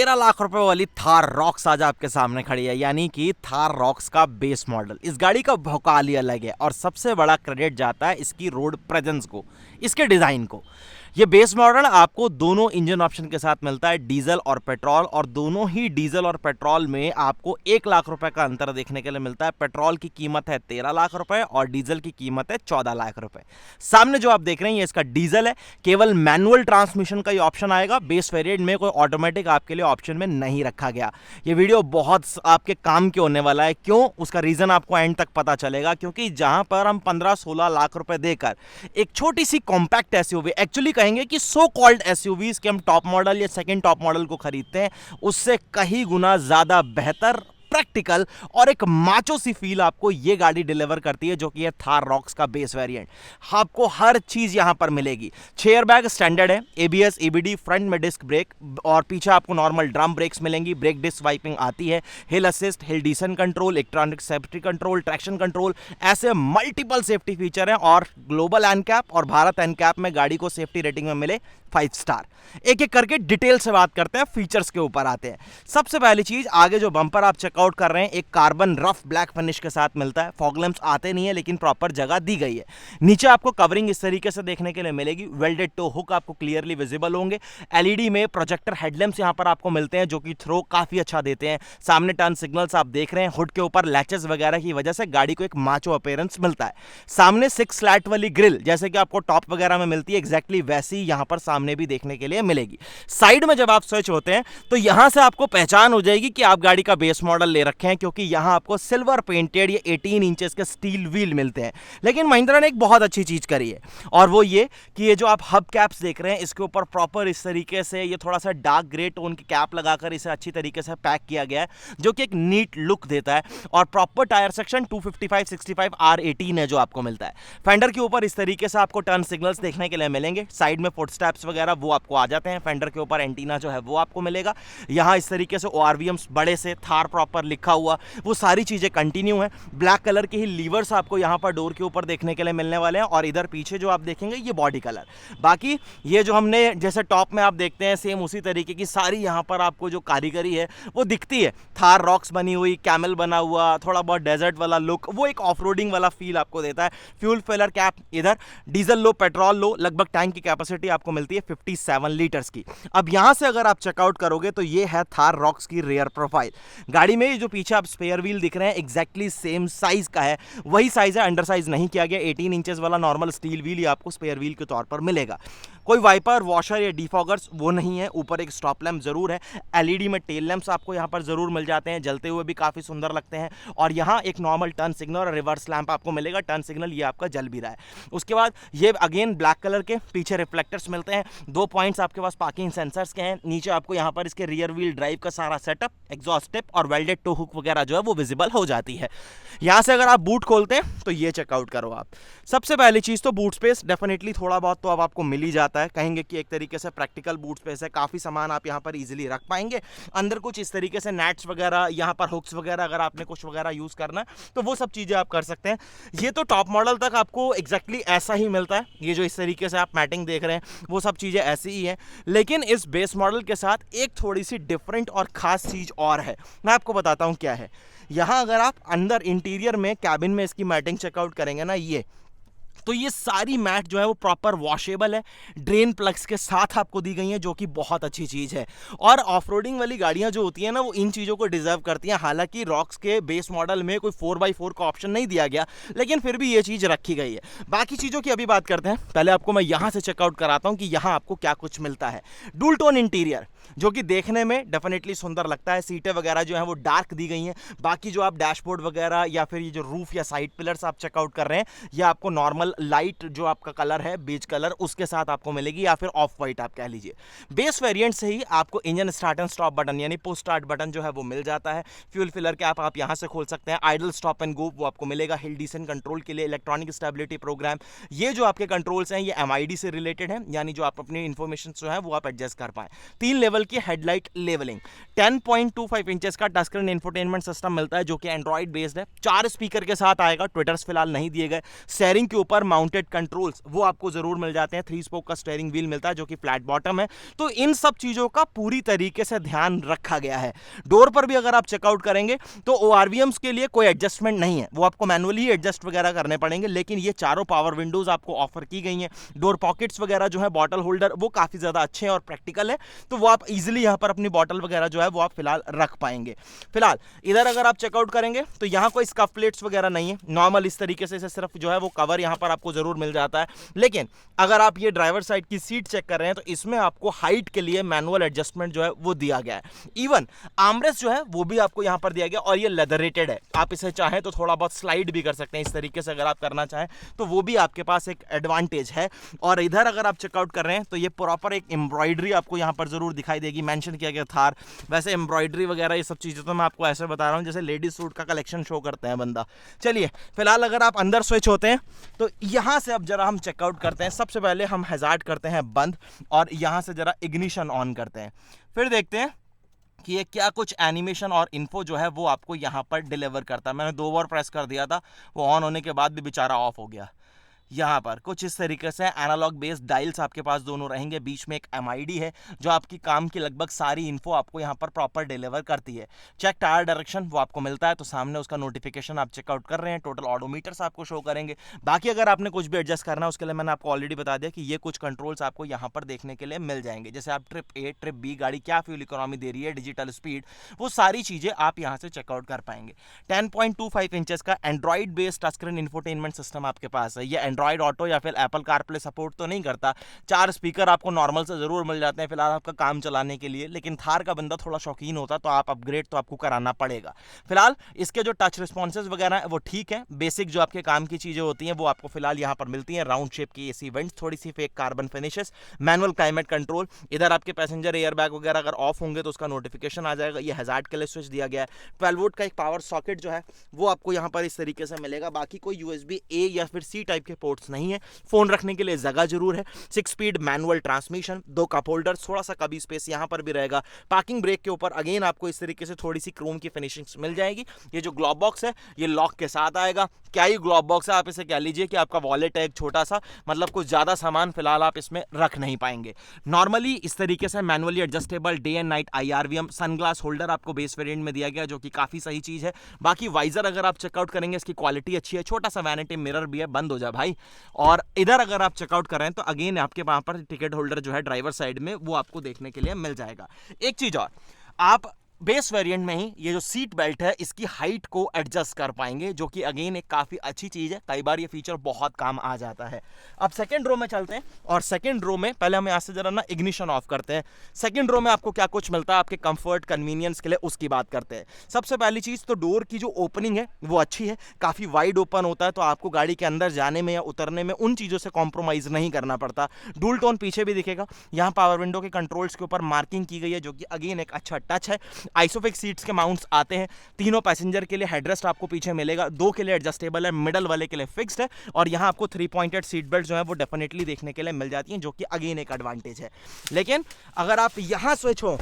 13 लाख रुपए वाली थार रॉक्स आज आपके सामने खड़ी है, यानी कि थार रॉक्स का बेस मॉडल। इस गाड़ी का भौकाल ही अलग है और सबसे बड़ा क्रेडिट जाता है इसकी रोड प्रेजेंस को, इसके डिजाइन को। ये बेस मॉडल आपको दोनों इंजन ऑप्शन के साथ मिलता है, डीजल और पेट्रोल, और दोनों ही डीजल और पेट्रोल में आपको 1 लाख रुपए का अंतर देखने के लिए मिलता है। पेट्रोल की कीमत है 13 लाख रुपए और डीजल की कीमत है 14 लाख रुपए। सामने जो आप देख रहे हैं ये इसका डीजल है, केवल मैनुअल ट्रांसमिशन का ही ऑप्शन आएगा। बेस वेरिएंट में कोई ऑटोमेटिक आपके लिए ऑप्शन में नहीं रखा गया। ये वीडियो बहुत आपके काम के होने वाला है। क्यों, उसका रीजन आपको एंड तक पता चलेगा, क्योंकि जहां पर हम 15-16 लाख रुपए देकर एक छोटी सी कॉम्पैक्ट एसयूवी, एक्चुअली कहेंगे कि सो कॉल्ड एसयूवीज के हम टॉप मॉडल या सेकंड टॉप मॉडल को खरीदते हैं, उससे कहीं गुना ज्यादा बेहतर, प्रैक्टिकल और एक माचो सी फील आपको ये गाड़ी डिलीवर करती है, जो कि है थार रॉक्स का बेस वेरिएंट। आपको हर चीज यहां पर मिलेगी। 6 एयरबैग स्टैंडर्ड है, एबीएस, ईबीडी, फ्रंट में डिस्क ब्रेक और पीछे आपको नॉर्मल ड्रम ब्रेक्स मिलेंगी। ब्रेक डिस्क वाइपिंग आती है, हिल assist, hill descent control, electronic safety control, traction control, ऐसे मल्टीपल सेफ्टी फीचर हैं। और ग्लोबल एनकैप और भारत एनकैप में गाड़ी को सेफ्टी रेटिंग में मिले 5 स्टार। एक एक करके डिटेल से बात करते हैं, फीचर्स के ऊपर आते हैं। सबसे पहली चीज, आगे जो बम्पर आप चेकआउट कर रहे हैं एक कार्बन रफ ब्लैक फिनिश के साथ मिलता है। फॉग लैंप्स आते नहीं है, लेकिन प्रॉपर जगह दी गई है। नीचे आपको कवरिंग इस तरीके से देखने के लिए मिलेगी। वेल्डेड टो हुक आपको क्लियरली विजिबल होंगे। एलईडी में प्रोजेक्टर हेडलैम्प्स यहां पर आपको मिलते हैं, जो कि थ्रो काफी अच्छा देते हैं। सामने टर्न सिग्नल्स आप देख रहे हैं। हुड के ऊपर लैचेस वगैरह की वजह से गाड़ी को एक माचो अपीयरेंस मिलता है। सामने 6 स्लैट वाली ग्रिल, जैसे कि आपको टॉप वगैरह में मिलती है, एग्जैक्टली वैसी यहां पर सामने भी देखने के लिए मिलेगी। साइड में जब आप स्विच होते हैं तो यहां से आपको पहचान हो जाएगी कि आप गाड़ी का बेस मॉडल ले रखे हैं, क्योंकि यहां आपको सिल्वर पेंटेड ये 18 इंचेस के स्टील व्हील मिलते हैं। लेकिन महिंद्रा ने एक बहुत अच्छी चीज करी है, और वो ये कि ये जो आप हब कैप्स देख रहे हैं, इसके ऊपर प्रॉपर इस तरीके से ये थोड़ा सा डार्क ग्रे टोन की कैप लगाकर इसे अच्छी तरीके से पैक किया गया है, जो कि एक नीट लुक देता है। और प्रॉपर टायर सेक्शन 255/65 R18 है जो आपको मिलता है। फेंडर के ऊपर इस तरीके से आपको टर्न सिग्नल्स देखने के लिए मिलेंगे। साइड में फुटस्टेप्स वगैरह वो आपको आ जाते हैं। फेंडर के ऊपर एंटीना जो है वो आपको मिलेगा। यहां इस तरीके से ORVMs बड़े से थार प्रॉपर लिखा हुआ, वो सारी चीजें कंटिन्यू है। ब्लैक कलर के ही लीवर्स आपको यहां पर डोर के ऊपर देखने के लिए मिलने वाले हैं, और इधर पीछे जो आप देखेंगे ये बॉडी कलर। बाकी ये जो हमने जैसे टॉप में आप देखते हैं, सेम उसी तरीके की सारी यहां पर आपको जो कारीगरी है वो दिखती है। थार रॉक्स बनी हुई, कैमल बना हुआ, थोड़ा बहुत डेजर्ट वाला लुक, वो एक ऑफ रोडिंग वाला फील आपको देता है। फ्यूल फिलर कैप इधर, डीजल लो पेट्रोल लो, लगभग टैंक की कैपेसिटी आपको मिलती है 57 लीटर्स की। अब यहां से अगर आप चेकआउट करोगे तो ये है थार रॉक्स की रियर प्रोफाइल। गाड़ी में जो पीछे आप स्पेयर व्हील दिख रहे हैं एग्जैक्टली सेम साइज का है, वही साइज है, अंडर साइज नहीं किया गया। 18 इंचेस वाला नॉर्मल स्टील व्हील ही आपको स्पेयर व्हील के तौर पर मिलेगा। कोई वाइपर, वॉशर या डिफॉगर्स वो नहीं है। ऊपर एक स्टॉप लैंप जरूर है। एलईडी में टेल लैंप्स आपको यहाँ पर जरूर मिल जाते हैं, जलते हुए भी काफी सुंदर लगते हैं। और यहाँ एक नॉर्मल टर्न सिग्नल और रिवर्स लैंप आपको मिलेगा। टर्न सिग्नल ये आपका जल भी रहा है। उसके बाद ये अगेन ब्लैक कलर के पीछे रिफ्लेक्टर्स मिलते हैं। 2 पॉइंट्स आपके पास पार्किंग सेंसर्स के हैं। नीचे आपको यहाँ पर इसके रियर व्हील ड्राइव का सारा सेटअप, एग्जॉस्ट टिप और वेल्डेड टो हुक वगैरह जो है वो विजिबल हो जाती है। यहाँ से अगर आप बूट खोलते हैं तो ये चेकआउट करो आप। सबसे पहली चीज तो बूट स्पेस डेफिनेटली थोड़ा बहुत तो अब आपको मिल ही जाता है। कहेंगे कि एक तरीके से प्रैक्टिकल बूट स्पेस है, काफी सामान आप यहाँ पर इजीली रख पाएंगे। अंदर कुछ इस तरीके से नेट्स वगैरह, यहाँ पर हुक्स वगैरह, अगर आपने कुछ वगैरह यूज करना है तो वो सब चीजें आप कर सकते हैं। ये तो टॉप मॉडल तक आपको एग्जैक्टली ऐसा ही मिलता है। ये जो इस तरीके से आप मैटिंग देख रहे हैं वो सब चीजें ऐसी ही है, लेकिन इस बेस मॉडल के साथ एक थोड़ी सी डिफरेंट और खास चीज और है। मैं आपको बताता हूं क्या है। यहां अगर आप अंदर इंटीरियर में कैबिन में इसकी मैटिंग चेकआउट करेंगे ना, ये सारी मैट जो है वो प्रॉपर वॉशेबल है। ड्रेन प्लग्स के साथ आपको दी गई हैं, जो कि बहुत अच्छी चीज़ है। और ऑफरोडिंग वाली गाड़ियां जो होती हैं ना, वो इन चीज़ों को डिजर्व करती हैं। हालांकि रॉक्स के बेस मॉडल में कोई 4x4 का ऑप्शन नहीं दिया गया, लेकिन फिर भी ये चीज़ रखी गई है। बाकी चीज़ों की अभी बात करते हैं। पहले आपको मैं यहाँ से चेकआउट कराता हूँ कि यहाँ आपको क्या कुछ मिलता है। डुअल टोन इंटीरियर, जो कि देखने में डेफिनेटली सुंदर लगता है। सीटें वगैरह जो है वो डार्क दी गई हैं। बाकी जो आप डैशबोर्ड वगैरह या फिर ये जो रूफ या साइड पिलर्स आप चेकआउट कर रहे हैं, ये आपको नॉर्मल लाइट जो आपका कलर है, बेज कलर, उसके साथ आपको मिलेगी, या फिर ऑफ वाइट आप कह लीजिए। बेस वेरिएंट से ही आपको engine start and stop button यानी पुश स्टार्ट बटन जो है वो मिल जाता है। फ्यूल फिलर कैप आप यहां से खोल सकते हैं। आइडल स्टॉप एंड गो वो आपको मिलेगा। हिल डिसेंट कंट्रोल के लिए इलेक्ट्रॉनिक स्टेबिलिटी प्रोग्राम, ये जो आपके कंट्रोल्स हैं ये MID से रिलेटेड है, यानी जो आप अपनी इंफॉर्मेशन जो है वो आप एडजस्ट कर पाए। 3 लेवल की हेडलाइट लेवलिंग, 10.25 इंचेस का टच स्क्रीन इंफोटेनमेंट सिस्टम मिलता है जो कि एंड्रॉइड बेस्ड है, 4 स्पीकर के साथ आएगा, ट्विटर्स फिलहाल नहीं दिए गए। स्टीयरिंग के ऊपर माउंटेड कंट्रोल्स वो आपको जरूर मिल जाते हैं, 3 स्पोक का स्टीयरिंग व्हील मिलता है जो कि फ्लैट बॉटम है। तो इन सब चीजों का पूरी तरीके से ध्यान रखा गया है। डोर पर भी अगर आप चेकआउट करेंगे तो ORVMs के लिए कोई एडजस्टमेंट नहीं है, वो आपको मैनुअली एडजस्ट वगैरह करने पड़ेंगे, लेकिन ये चारों पावर विंडोज आपको ऑफर की गई हैं। डोर पॉकेट्स वगैरह जो है, बॉटल होल्डर वो काफी ज्यादा अच्छे हैं और प्रैक्टिकल है, तो वो आप इजीली यहां पर अपनी बॉटल वगैरह जो है वो आप फिलहाल रख पाएंगे। फिलहाल इधर अगर आप चेकआउट करेंगे तो यहां कोई स्कफ प्लेट्स वगैरह नहीं है, नॉर्मल इस तरीके से सिर्फ जो है वो कवर यहां पर आपको जरूर मिल जाता है। लेकिन अगर आप ये ड्राइवर साइड की सीट चेक कर रहे हैं तो इसमें आपको हाइट के लिए मैनुअल एडजस्टमेंट जो है वो दिया गया है। इवन आर्मरेस्ट जो है वो भी आपको यहां पर दिया गया और ये लेदर रेटेड है, आप इसे चाहें तो थोड़ा बहुत स्लाइड भी कर सकते हैं इस तरीके से, अगर आप करना चाहें तो वो भी आपके पास एक एडवांटेज है। और इधर अगर आप चेकआउट कर रहे हैं तो ये प्रॉपर एक एम्ब्रॉयडरी आपको यहां पर जरूर दिखाई देगी, मेंशन किया गया थार। वैसे एम्ब्रॉयडरी वगैरह ये सब चीजें तो मैं आपको ऐसे बता रहा हूं जैसे लेडीज सूट का कलेक्शन शो करते हैं बंदा। चलिए फिलहाल अगर आप अंदर स्विच होते हैं तो यहां से अब जरा हम चेकआउट करते हैं। सबसे पहले हम हैजार्ड करते हैं बंद और यहां से जरा इग्निशन ऑन करते हैं, फिर देखते हैं कि ये क्या कुछ एनिमेशन और इन्फो जो है वो आपको यहाँ पर डिलीवर करता है। मैंने 2 बार प्रेस कर दिया था, वो ऑन होने के बाद भी बेचारा ऑफ हो गया। यहाँ पर कुछ इस तरीके से एनालॉग बेस्ड डायल्स आपके पास दोनों रहेंगे, बीच में एक MID है जो आपकी काम की लगभग सारी इन्फो आपको यहाँ पर प्रॉपर डिलीवर करती है। चेक टायर डायरेक्शन वो आपको मिलता है, तो सामने उसका नोटिफिकेशन आप चेकआउट कर रहे हैं, टोटल ऑडोमीटर्स आपको शो करेंगे। बाकी अगर आपने कुछ भी एडजस्ट करना है उसके लिए मैंने आपको ऑलरेडी बता दिया कि ये कुछ कंट्रोल्स आपको यहाँ पर देखने के लिए मिल जाएंगे, जैसे आप ट्रिप A ट्रिप B गाड़ी क्या फ्यूल इकोनॉमी दे रही है, डिजिटल स्पीड, वो सारी चीजें आप यहाँ से चेकआउट कर पाएंगे। 10.25 इंचेस का Android based touch screen infotainment system आपके पास है। ये एंड्रॉइड ऑटो या फिर एप्पल कारप्ले सपोर्ट तो नहीं करता। 4 स्पीकर आपको नॉर्मल से जरूर मिल जाते हैं फिलहाल आपका काम चलाने के लिए, लेकिन थार का बंदा थोड़ा शौकीन होता तो आप अपग्रेड तो आपको कराना पड़ेगा। फिलहाल इसके जो टच रिस्पॉन्सेज वगैरह है वो ठीक है, बेसिक जो आपके काम की चीजें होती हैं वो आपको फिलहाल यहाँ पर मिलती हैं। राउंड शेप की AC वेंट्स, थोड़ी सी fake carbon finishes, manual climate control, इधर आपके पैसेंजर एयर बैग वगैरह अगर ऑफ होंगे तो उसका नोटिफिकेशन आ जाएगा। ये हैजार्ड के लिए स्विच दिया गया है। 12 वोल्ट का एक पावर सॉकेट जो है वो आपको यहाँ पर इस तरीके से मिलेगा। बाकी कोई USB A या फिर C टाइप के पोर्ट्स नहीं है। फोन रखने के लिए जगह जरूर है। 6 speed manual transmission, 2 cup holder, थोड़ा सा कभी स्पेस यहाँ पर भी रहेगा। पार्किंग ब्रेक के ऊपर अगेन आपको इस तरीके से थोड़ी सी क्रोम की फिनिशिंग मिल जाएगी। ये जो ग्लोव बॉक्स है ये लॉक के साथ आएगा। क्या ही ग्लोव बॉक्स है, आप इसे कह लीजिए कि आपका वॉलेट है एक छोटा सा, मतलब कुछ ज्यादा सामान फिलहाल आप इसमें रख नहीं पाएंगे। नॉर्मली इस तरीके से manually adjustable day and night IRVM sunglass holder आपको बेस वेरिएंट में दिया गया जो कि काफी सही चीज है। बाकी वाइजर अगर आप चेकआउट करेंगे इसकी क्वालिटी अच्छी है, छोटा सा वैनिटी मिरर भी है, बंद हो जा भाई। और इधर अगर आप चेकआउट कर रहे हैं तो अगेन आपके वहां पर टिकट होल्डर जो है ड्राइवर साइड में वो आपको देखने के लिए मिल जाएगा। एक चीज और, आप बेस वेरिएंट में ही ये जो सीट बेल्ट है इसकी हाइट को एडजस्ट कर पाएंगे, जो कि अगेन एक काफी अच्छी चीज है। कई बार ये फीचर बहुत काम आ जाता है। अब सेकंड रो में चलते हैं और सेकंड रो में पहले हम यहां से जरा ना इग्निशन ऑफ करते हैं। सेकंड रो में आपको क्या कुछ मिलता है आपके कंफर्ट कन्वीनियंस के लिए, उसकी बात करते हैं। सबसे पहली चीज तो डोर की जो ओपनिंग है वो अच्छी है, काफी वाइड ओपन होता है, तो आपको गाड़ी के अंदर जाने में या उतरने में उन चीजों से कॉम्प्रोमाइज नहीं करना पड़ता। डुअल टोन पीछे भी दिखेगा। यहाँ पावर विंडो के कंट्रोल्स के ऊपर मार्किंग की गई है जो कि अगेन एक अच्छा टच है। आइसोफिक्स सीट्स के माउंट्स आते हैं। तीनों पैसेंजर के लिए हेडरेस्ट आपको पीछे मिलेगा, 2 के लिए एडजस्टेबल है, मिडल वाले के लिए फिक्स्ड है, और यहाँ आपको 3 पॉइंटेड सीट बेल्ट जो है वो डेफिनेटली देखने के लिए मिल जाती हैं, जो कि अगेन एक एडवांटेज है। लेकिन अगर आप यहाँ स्विच हो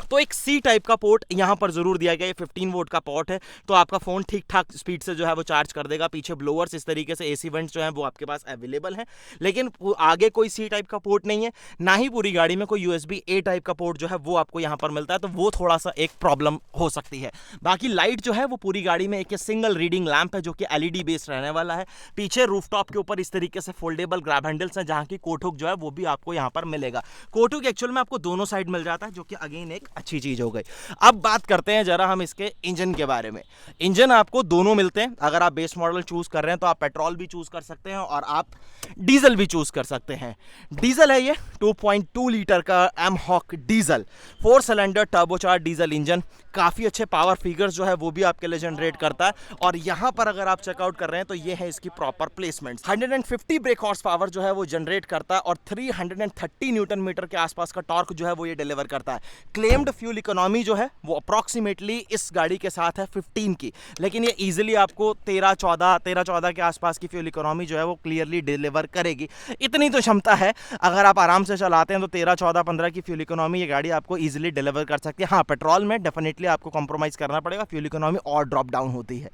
तो एक C टाइप का पोर्ट यहाँ पर जरूर दिया गया है। 15 वोल्ट का पोर्ट है, तो आपका फोन ठीक ठाक स्पीड से जो है वो चार्ज कर देगा। पीछे ब्लोअर्स इस तरीके से AC वेंट्स जो है वो आपके पास अवेलेबल है, लेकिन आगे कोई C टाइप का पोर्ट नहीं है, ना ही पूरी गाड़ी में कोई USB A टाइप का पोर्ट जो है वो आपको यहाँ पर मिलता है, तो वो थोड़ा सा एक प्रॉब्लम हो सकती है। बाकी लाइट जो है वो पूरी गाड़ी में एक सिंगल रीडिंग लैंप है जो कि LED बेस्ड रहने वाला है। पीछे रूफटॉप के ऊपर इस तरीके से फोल्डेबल ग्रैब हैंडल्स हैं, जहाँ की कोट हुक जो है वो भी आपको यहाँ पर मिलेगा। कोट हुक एक्चुअल में आपको दोनों साइड मिल जाता है, जो कि अगेन एक अच्छी चीज हो गई। अब बात करते हैं जरा हम इसके इंजन के बारे में। इंजन आपको दोनों मिलते हैं। अगर आप बेस मॉडल चूज कर रहे हैं तो आप पेट्रोल भी चूज कर सकते हैं और आप डीजल भी चूज कर सकते हैं। डीजल है ये 2.2 लीटर का mHawk diesel 4 cylinder turbocharge diesel engine, काफी अच्छे पावर फिगर्स जो है वो भी आपके लिए जनरेट करता है। और यहां पर अगर आप चेकआउट कर रहे हैं तो ये है इसकी proper placement. 150 break horse power जो है वो जनरेट करता है और 330 न्यूटन मीटर के आसपास का टॉर्क जो है वो ये डिलीवर करता है। क्लेम क्लेम्ड फ्यूल इकोनॉमी जो है वो अप्रॉक्सीमेटली इस गाड़ी के साथ है 15 की, लेकिन ये इजीली आपको 13-14 के आसपास की फ्यूल इकोनॉमी जो है वो क्लियरली डिलीवर करेगी। इतनी तो क्षमता है, अगर आप आराम से चलाते हैं तो 13-14-15 की फ्यूल इकोनॉमी ये गाड़ी आपको इजीली डिलीवर कर सकती है। हाँ, पेट्रोल में डेफिनेटली आपको कॉम्प्रोमाइज़ करना पड़ेगा, फ्यूल इकोनॉमी और ड्रॉप डाउन होती है,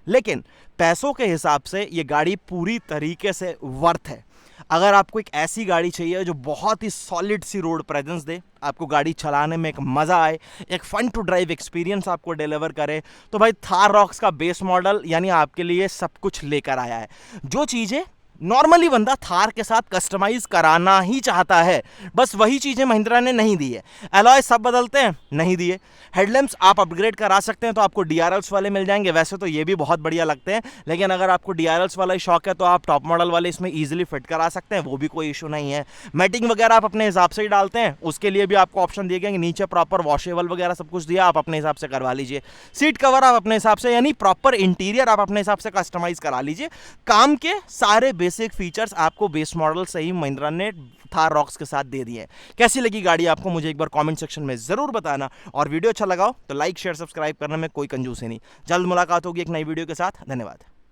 लेकिन पैसों के हिसाब से ये गाड़ी पूरी तरीके से वर्थ है। अगर आपको एक ऐसी गाड़ी चाहिए जो बहुत ही सॉलिड सी रोड प्रेजेंस दे, आपको गाड़ी चलाने में एक मज़ा आए, एक फन टू ड्राइव एक्सपीरियंस आपको डिलीवर करे, तो भाई थार रॉक्स का बेस मॉडल यानी आपके लिए सब कुछ लेकर आया है। जो चीज़ें नॉर्मली बंदा थार के साथ कस्टमाइज कराना ही चाहता है, बस वही चीज़ें महिंद्रा ने नहीं दी है। एलॉय सब बदलते हैं, नहीं दिए। हेडलैम्प्स आप अपग्रेड करा सकते हैं तो आपको डीआरएल्स वाले मिल जाएंगे, वैसे तो ये भी बहुत बढ़िया लगते हैं, लेकिन अगर आपको डीआरएल्स वाला ही शौक है तो आप टॉप मॉडल वाले इसमें ईजिली फिट करा सकते हैं, वो भी कोई इशू नहीं है। मैटिंग वगैरह आप अपने हिसाब से ही डालते हैं, उसके लिए भी आपको ऑप्शन दिए गए कि नीचे प्रॉपर वॉशेबल वगैरह सब कुछ दिया, आप अपने हिसाब से करवा लीजिए। सीट कवर आप अपने हिसाब से, यानी प्रॉपर इंटीरियर आप अपने हिसाब से कस्टमाइज करा लीजिए। काम के सारे बेसिक फीचर्स आपको बेस मॉडल से ही महिंद्रा ने थार रॉक्स के साथ दे दिए हैं। कैसी लगी गाड़ी आपको मुझे एक बार कमेंट सेक्शन में जरूर बताना, और वीडियो अच्छा लगा हो तो लाइक शेयर सब्सक्राइब करने में कोई कंजूसी नहीं। जल्द मुलाकात होगी एक नई वीडियो के साथ। धन्यवाद।